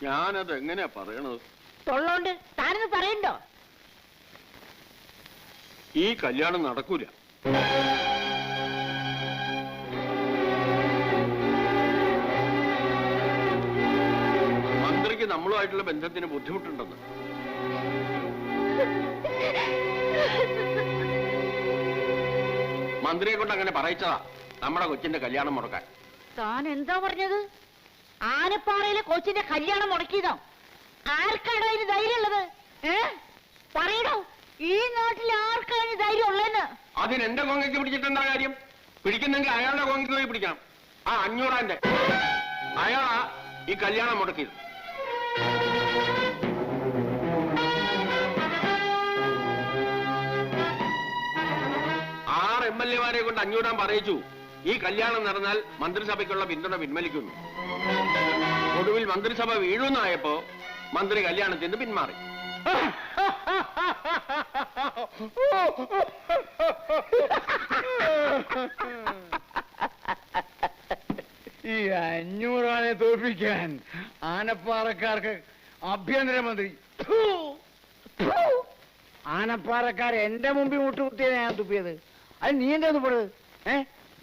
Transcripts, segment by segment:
ഞാനത് എങ്ങനെയാ പറയണത്? തൊള്ളോണ്ട് താനൊന്ന് പറയണ്ടോ? ഈ കല്യാണം നടക്കൂല. മന്ത്രിക്ക് നമ്മളുമായിട്ടുള്ള ബന്ധത്തിന് ബുദ്ധിമുട്ടുണ്ടെന്ന്. മന്ത്രിയെ കൊണ്ട് അങ്ങനെ പറയിച്ചതാ നമ്മുടെ കൊച്ചിന്റെ കല്യാണം മുടക്കാൻ. താൻ എന്താ പറഞ്ഞത്? ആനപ്പാറയിലെ കൊച്ചിന്റെ കല്യാണം മുടക്കിയതോ? ആർക്കാണോ അതിന് ധൈര്യം ഉള്ളത്? പറയണോ? ഈ നാട്ടിൽ ആർക്കാണ് ധൈര്യം ഉള്ളതെന്ന്? അതിന് എന്റെ കോങ്ങയ്ക്ക് പിടിച്ചിട്ടെന്താ കാര്യം? പിടിക്കുന്നെങ്കിൽ അയാളുടെ കോങ്ങയ്ക്ക് പോയി പിടിക്കണം. ആ 500 അയാളാ ഈ കല്യാണം മുടക്കിയത്. 6 MLA-മാരെ കൊണ്ട് 500 പറയിച്ചു. ഈ കല്യാണം നടന്നാൽ മന്ത്രിസഭയ്ക്കുള്ള പിന്തുണ പിൻവലിക്കുന്നു. ഒടുവിൽ മന്ത്രിസഭ വീഴുന്നായപ്പോ മന്ത്രി കല്യാണത്തിന് പിന്മാറി. ഈ 500 തോൽപ്പിക്കാൻ ആനപ്പാറക്കാർക്ക് ആഭ്യന്തരമന്ത്രി. ആനപ്പാറക്കാർ എന്റെ മുമ്പിൽ മുട്ടുകുത്തിയത് ഞാൻ തുപ്പിയത്. അത് നീ എന്റെ തുപ്പത്?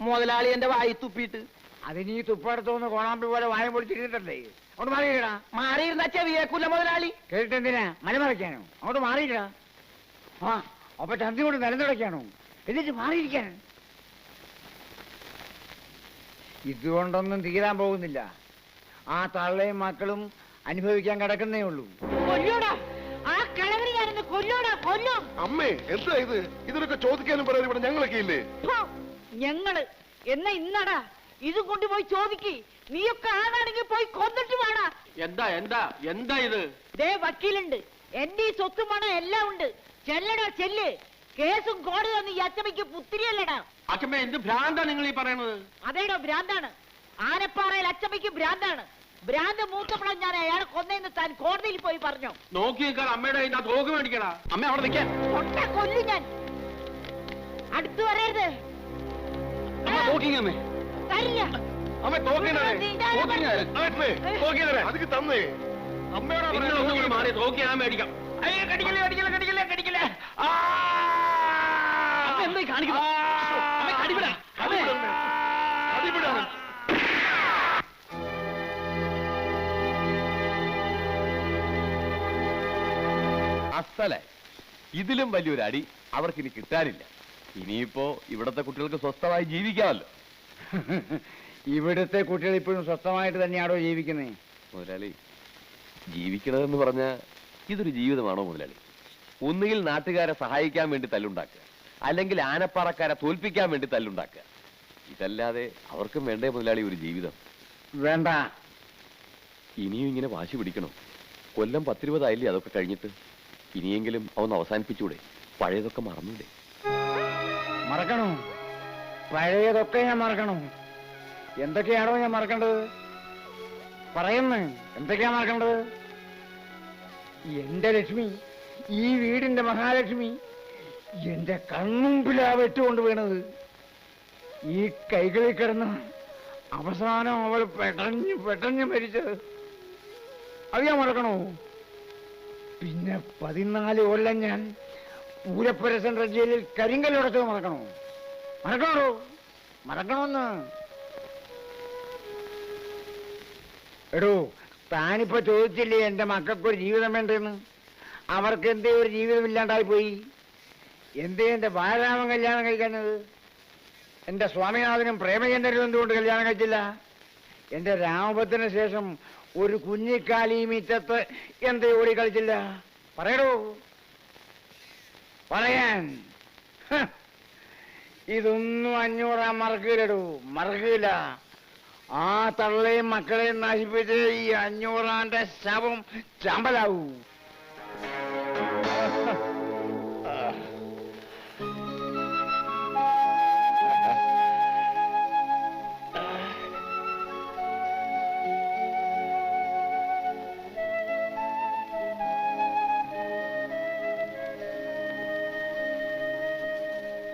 മുതലാളി എന്റെ വായി തുപ്പിയിട്ട്. അത് നീ തുപ്പടുത്തോന്ന് കോണാമ്പി പോലെ വായ പൊടിച്ചിരുന്നിട്ടല്ലേ? അങ്ങോട്ട് മാറിയിടാ. മാറിയിരുന്ന ചെവിയേക്കൂല മുതലാളി. കേട്ടിട്ടെന്തിനാ മലമറയ്ക്കാനോ? അങ്ങോട്ട് മാറിയിടാ. ആ അപ്പൊ ചന്തി കൊണ്ട് നിലനിടയ്ക്കാണോ? എന്നിട്ട് മാറിയിരിക്കാൻ. ഇതുകൊണ്ടൊന്നും തീരാൻ പോകുന്നില്ല. ആ തള്ളയും മക്കളും അനുഭവിക്കാൻ കിടക്കുന്നേ ഉള്ളൂ. കൊല്ലോടാ ആ കളവരി, ഞാനൊന്ന് കൊല്ലോടാ, കൊല്ലും. അമ്മേ എന്താ ഇത്? ഇതിനൊക്കെ ചോദിക്കാനും പറയാനും ഇവിടെ ഞങ്ങളൊക്കെ ഇല്ലേ? ഞങ്ങള് എന്നാ ഇന്നടാ ഇതും കൊണ്ടുപോയി ചോദിക്ക്. നീയൊക്കെ ആണാണെങ്കിൽ പോയി കൊന്നിട്ട് വേണ. എന്താ എന്താ എന്താ ഇത്? ദേ വക്കീലുണ്ട്, എന്റെ ഈ സ്വത്തും പണം എല്ലാം ഉണ്ട്. ചെല്ലടാ ചെല്ല്. കേസും കോടതിയൊന്നും ഈ അച്ചമ്മയ്ക്ക് പുത്തിരിയല്ലടാ. അച്ഛമ്മ എന്ത് ഭ്രാന്താ നിങ്ങൾ ഈ പറയണത്? അതേടോ ഭ്രാന്താണ്. ആനപ്പാറയിൽ അച്ചമ്മയ്ക്ക് ഭ്രാന്താണ്. ഭ്രാന്ത് മൂത്തപ്പണം ഞാൻ അയാളെ കൊന്നേന്ന് താൻ കോടതിയിൽ പോയി പറഞ്ഞു. നോക്കി നിൽക്കാൻ അമ്മയുടെ കയ്യിൽ തോക്ക് മേടിക്കടാ. അമ്മ അവിടെ നിൽക്കാൻ. കൊല്ലു ഞാൻ. അടുത്തു വരരുത്. തരില്ല. അതൊക്കെ തന്നേ അമ്മയോട് മാറി തോക്കി ഞാൻ മേടിക്കാം. എന്തായി കാണിക്കണം? അസല ഇതിലും വലിയൊരു അടി അവർക്കിനി കിട്ടാനില്ല. ഇനിയിപ്പോ ഇവിടത്തെ കുട്ടികൾക്ക് സ്വസ്ഥമായി ജീവിക്കാമല്ലോ. ഇവിടുത്തെ കുട്ടികൾ ഇപ്പോഴും സ്വസ്ഥമായിട്ട് തന്നെയാണോ ജീവിക്കുന്നേ? മുതലാളി, ജീവിക്കണമെന്ന് പറഞ്ഞ ഇതൊരു ജീവിതമാണോ മുതലാളി? ഒന്നുകിൽ നാട്ടുകാരെ സഹായിക്കാൻ വേണ്ടി തല്ലുണ്ടാക്കുക, അല്ലെങ്കിൽ ആനപ്പാറക്കാരെ തോൽപ്പിക്കാൻ വേണ്ടി തല്ലുണ്ടാക്കുക. ഇതല്ലാതെ അവർക്കും വേണ്ടേ മുതലാളി ഒരു ജീവിതം? വേണ്ട. ഇനിയും ഇങ്ങനെ വാശി പിടിക്കണോ? കൊല്ലം 10-20 ആയില്ലേ അതൊക്കെ കഴിഞ്ഞിട്ട്? ഇനിയെങ്കിലും അവന്ന് അവസാനിപ്പിച്ചൂടെ? പഴയതൊക്കെ മറന്നൂടെ? മറക്കണോ? പഴയതൊക്കെ ഞാൻ മറക്കണോ? എന്തൊക്കെയാണോ ഞാൻ മറക്കേണ്ടത്? പറയുന്നു. എന്തൊക്കെയാ മറക്കേണ്ടത്? എന്റെ ലക്ഷ്മി, ഈ വീടിന്റെ മഹാലക്ഷ്മി എന്റെ കൺമുമ്പിലാ വെട്ടുകൊണ്ട് വീണത്. ഈ കൈകളിൽ കിടന്ന് അവസാനം അവൾ പെട്ടഞ്ഞ് മരിച്ചത് അത് ഞാൻ മറക്കണോ? പിന്നെ 14 കൊല്ലം ഞാൻ പൂരപ്പുര സെൻട്രൽ ജയിലിൽ കരിങ്കല്ലുടച്ചത് മറക്കണോ? മറക്കണമെന്ന്. എടോ, താനിപ്പോ ചോദിച്ചില്ലേ എന്റെ മക്കൾക്കൊരു ജീവിതം വേണ്ടെന്ന്? അവർക്ക് എന്തേ ഒരു ജീവിതം ഇല്ലാണ്ടായി പോയി? എന്തേ എന്റെ ബാലരാമൻ കല്യാണം കഴിക്കുന്നത്? എന്റെ സ്വാമിനാഥനും പ്രേമചന്ദ്രനും എന്തുകൊണ്ട് കല്യാണം കഴിച്ചില്ല? എന്റെ രാമഭദ്രന് ശേഷം ഒരു കുഞ്ഞിക്കാലി മിറ്റത്ത് എന്തേ ഓടി കളിച്ചില്ല? പറയടോ, പറയാൻ. ഇതൊന്നും 500 മറക്കില്ലടോ, മറക്കില്ല. ആ തള്ളയും മക്കളെയും നശിപ്പിച്ച് ഈ 500 ശവം ചമ്പലാവൂ.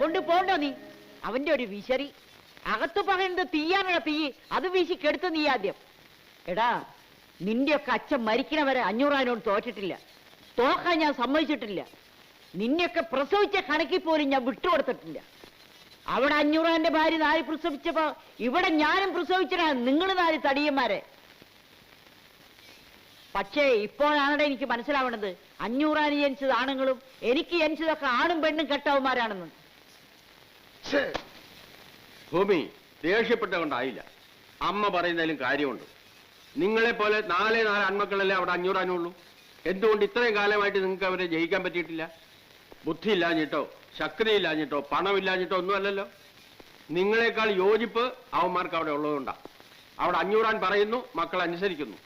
കൊണ്ടുപോണ്ടോ നീ? അവന്റെ ഒരു വിശറി. അകത്തു പറയുന്നത് തീയാണോ തീ? അത് വീശി കെടുത്ത് നീ ആദ്യം. എടാ, നിന്റെയൊക്കെ അച്ഛൻ മരിക്കണവരെ 500 തോറ്റിട്ടില്ല, തോക്കാൻ ഞാൻ സമ്മതിച്ചിട്ടില്ല. നിന്നെയൊക്കെ പ്രസവിച്ച കണക്കിൽ പോലും ഞാൻ വിട്ടുകൊടുത്തിട്ടില്ല. അവിടെ 500 ഭാര്യ 4 പ്രസവിച്ചപ്പോ ഇവിടെ ഞാനും പ്രസവിച്ചതാണ് നിങ്ങൾ 4 തടിയന്മാരെ. പക്ഷേ ഇപ്പോഴാണ് എനിക്ക് മനസ്സിലാവണത് 500 ജനിച്ചത് ആണുങ്ങളും എനിക്ക് ജനിച്ചതൊക്കെ ആണും പെണ്ണും കെട്ടവന്മാരാണെന്ന്. ഭൂമി ദേഷ്യപ്പെട്ടുകൊണ്ടായില്ല. അമ്മ പറയുന്നതിലും കാര്യമുണ്ട്. നിങ്ങളെ പോലെ 4 ആൺമക്കളല്ലേ അവിടെ 500 ഉള്ളൂ. എന്തുകൊണ്ട് ഇത്രയും കാലമായിട്ട് നിങ്ങൾക്ക് അവരെ ജയിക്കാൻ പറ്റിയിട്ടില്ല? ബുദ്ധി ഇല്ലാഞ്ഞിട്ടോ ശക്തിയില്ലാഞ്ഞിട്ടോ പണമില്ലാഞ്ഞിട്ടോ ഒന്നുമല്ലല്ലോ. നിങ്ങളെക്കാൾ യോജിപ്പ് അവന്മാർക്ക് അവിടെ ഉള്ളതുകൊണ്ടാ. അവിടെ 500 പറയുന്നു, മക്കൾ അനുസരിക്കുന്നു.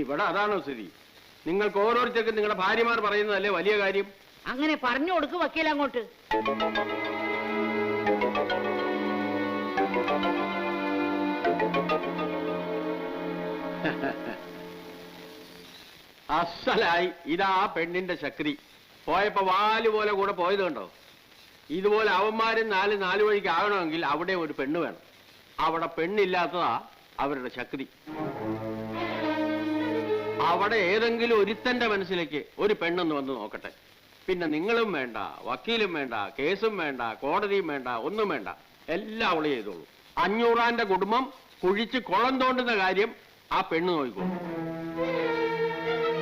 ഇവിടെ അതാണോ സ്ഥിതി? നിങ്ങൾക്ക് ഓരോരുത്തർക്കും നിങ്ങളുടെ ഭാര്യമാർ പറയുന്നതല്ലേ വലിയ കാര്യം? അങ്ങനെ പറഞ്ഞു കൊടുക്കും വക്കീൽ അങ്ങോട്ട്. അസലായി ഇതാ പെണ്ണിന്റെ ശക്തി. പോയപ്പോ വാല് പോലെ കൂടെ പോയത് കണ്ടോ? ഇതുപോലെ അവന്മാരും 4 വഴിക്ക് ആകണമെങ്കിൽ അവിടെ ഒരു പെണ്ണ് വേണം. അവിടെ പെണ്ണില്ലാത്തതാ അവരുടെ ശക്തി. അവിടെ ഏതെങ്കിലും ഒരുത്തന്റെ മനസ്സിലേക്ക് ഒരു പെണ്ണെന്ന് വന്ന് നോക്കട്ടെ. പിന്നെ നിങ്ങളും വേണ്ട, വക്കീലും വേണ്ട, കേസും വേണ്ട, കോടതിയും വേണ്ട, ഒന്നും വേണ്ട. എല്ലാം അവള് ചെയ്തോളൂ. 500 കുടുംബം കുഴിച്ച് കുളം തോണ്ടുന്ന കാര്യം ആ പെണ്ണ് നോക്കിക്കോളൂ.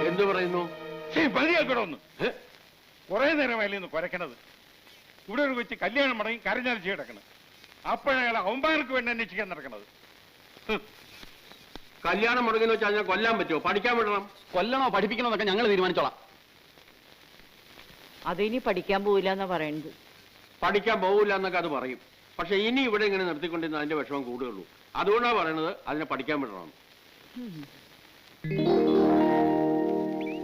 എന്തു പറയുന്നു? പതിയാക്കണമെന്ന് കുറെ നേരമായില്ലെന്ന് കുരക്കണത്. ഇവിടെ ഒരു വെച്ച് കല്യാണം മടങ്ങി കരഞ്ഞാലിച്ച് കിടക്കണം. അപ്പോഴയാൾ അവന്മാർക്ക് വേണ്ടി അന്വേഷിക്കാൻ നടക്കണത്. കല്യാണം മുടങ്ങുന്ന വെച്ചാൽ ഞാൻ കൊല്ലാൻ പറ്റുമോ? പഠിക്കാൻ വിടണം. കൊല്ലണോ പഠിപ്പിക്കണോ എന്നൊക്കെ ഞങ്ങൾ തീരുമാനിച്ചോളാം. അതിനി പഠിക്കാൻ പോവില്ല എന്നാ പറയുന്നത്. പഠിക്കാൻ പോകില്ല എന്നൊക്കെ അത് പറയും. പക്ഷെ ഇനി ഇവിടെ ഇങ്ങനെ നിർത്തിക്കൊണ്ടിരുന്ന അതിന്റെ വിഷമം കൂടുകയുള്ളൂ. അതുകൊണ്ടാണ് പറയണത് അതിനെ പഠിക്കാൻ വിടണം.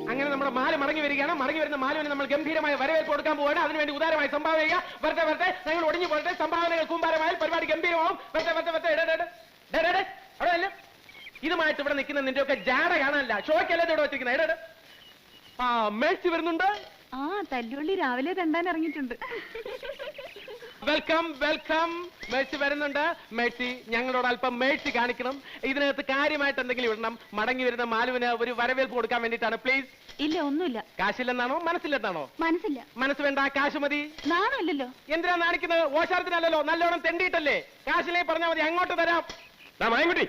അങ്ങനെ നമ്മുടെ മാല മടങ്ങി വരികയാണ്. മടങ്ങി വരുന്ന മാലുവിന് നമ്മൾ ഗംഭീരമായ വരവേൽപ്പ് കൊടുക്കാൻ പോവുകയാണ്. അതിനുവേണ്ടി ഉദാരമായി സംഭാവന ചെയ്യുക. വരട്ടെ വരട്ടെ, ഞങ്ങൾ ഒടിഞ്ഞു പോരട്ടെ. സംഭാവനകൾ കൂമ്പാരമായാൽ പരിപാടി ഗംഭീരമാവും. വരട്ടെ വരട്ടെ വരട്ടെ. അവിടെ അല്ല, ഇതുമായിട്ട് ഇവിടെ നിൽക്കുന്ന നിന്റെയൊക്കെ ജാട കാണാനല്ല, ഷോയ്ക്കല്ലേ ഇവിടെ വെച്ചിരിക്കുന്നത്. ആ മേഴ്സി വരുന്നുണ്ട്. ആ തല്ലുള്ളി രാവിലെ തണ്ടാൻ ഇറങ്ങിയിട്ടുണ്ട്. Welcome welcome. മേഴ്സി വരുന്നുണ്ട്. മേഴ്സി ഞങ്ങളോട് അല്പം മേഴ്സി കാണിക്കണം. ഇതിനകത്ത് കാര്യമായിട്ട് എന്തെങ്കിലും ഇടണം. മടങ്ങി വരുന്ന മാലുവിന് ഒരു വരവേൽപ്പ് കൊടുക്കാൻ വേണ്ടിയിട്ടാണ്. പ്ലീസ്. ഇല്ല ഒന്നുമില്ല. കാശില്ലെന്നാണോ മനസ്സില്ലെന്നാണോ? മനസ്സില്ല. മനസ്സ് വേണ്ട, കാശ് മതി. നാണല്ലോ. എന്തിനാ നാണിക്കുന്നത്? ഓശാരത്തിനല്ലല്ലോ, നല്ലോണം തെണ്ടിയിട്ടല്ലേ. കാശിലേ പറഞ്ഞാൽ മതി, അങ്ങോട്ട് തരാം. മായൻകുട്ടി,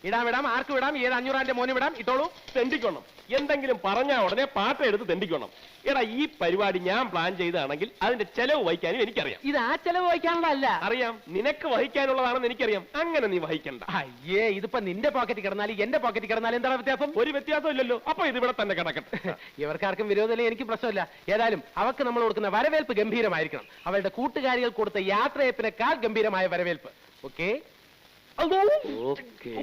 ഇടാം ആർക്ക് വിടാം? ഏത് 500 മോന് വിടാം? ഇട്ടോളൂ. തെണ്ടിക്കണം. എന്തെങ്കിലും പറഞ്ഞാൽ ഉടനെ പാട്ട എടുത്ത് തെണ്ടിക്കണം. എടാ, ഈ പരിപാടി ഞാൻ പ്ലാൻ ചെയ്താണെങ്കിൽ അതിന്റെ ചെലവ് വഹിക്കാനും എനിക്കറിയാം. ഇത് ആ ചെലവ് വഹിക്കാനുള്ളതല്ല. അറിയാം, നിനക്ക് വഹിക്കാനുള്ളതാണെന്ന് എനിക്കറിയാം. അങ്ങനെ നീ വഹിക്കണ്ട. അയ്യേ, ഇതിപ്പോ നിന്റെ പോക്കറ്റ് കിടന്നാലും എന്റെ പോക്കറ്റ് കിടന്നാലും എന്താണ് വ്യത്യാസം? ഒരു വ്യത്യാസം ഇല്ലല്ലോ. അപ്പൊ ഇത് ഇവിടെ തന്നെ കിടക്കട്ടെ. ഇവർക്കാർക്കും വിരോധമില്ല, എനിക്ക് പ്രശ്നമില്ല. ഏതായാലും അവർക്ക് നമ്മൾ കൊടുക്കുന്ന വരവേൽപ്പ് ഗംഭീരമായിരിക്കണം. അവരുടെ കൂട്ടുകാരികൾ കൊടുത്ത യാത്രയപ്പിനേക്കാൾ ഗംഭീരമായ വരവേൽപ്പ്. ഓക്കെ. ഓക്കേ.